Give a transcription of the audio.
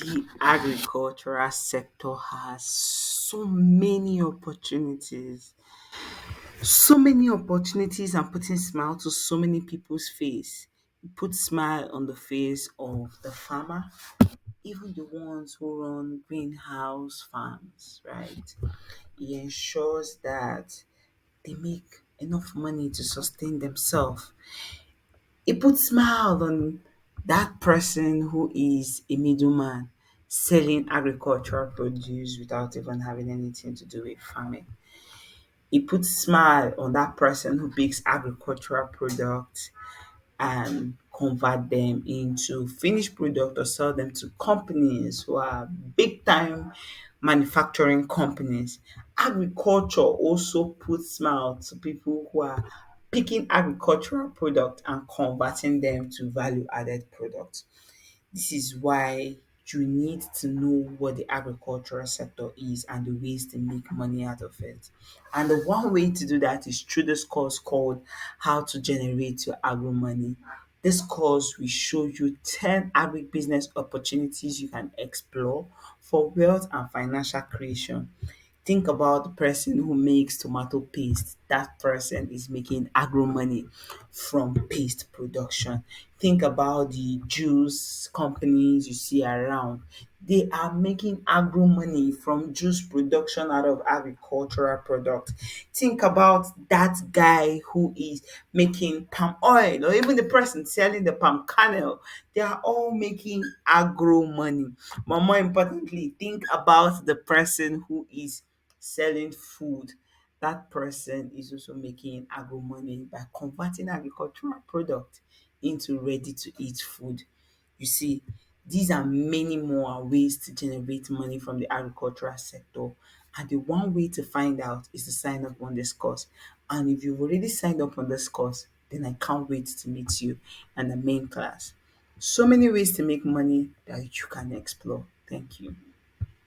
The agricultural sector has so many opportunities and putting smile to so many people's face. It puts smile on the face of the farmer, even the ones who run greenhouse farms, right? It ensures that they make enough money to sustain themselves. It puts smile on that person who is a middleman selling agricultural produce without even having anything to do with farming. It puts smile on that person who bakes agricultural products and convert them into finished product or sell them to companies who are big time manufacturing companies. Agriculture also puts smile to people who are picking agricultural product and converting them to value added products. This is why you need to know what the agricultural sector is and the ways to make money out of it. And the one way to do that is through this course called How to Generate Your Agro Money. This course will show you 10 agribusiness opportunities you can explore for wealth and financial creation. Think about the person who makes tomato paste. That person is making agro money from paste production. Think about the juice companies you see around. They are making agro money from juice production out of agricultural products. Think about that guy who is making palm oil, or even the person selling the palm kernel. They are all making agro money. But more importantly, think about the person who is selling food. That person is also making agro money by converting agricultural product into ready to eat food. You see, these are many more ways to generate money from the agricultural sector. And the one way to find out is to sign up on this course. And if you've already signed up on this course, then I can't wait to meet you in the main class. So many ways to make money that you can explore. Thank you.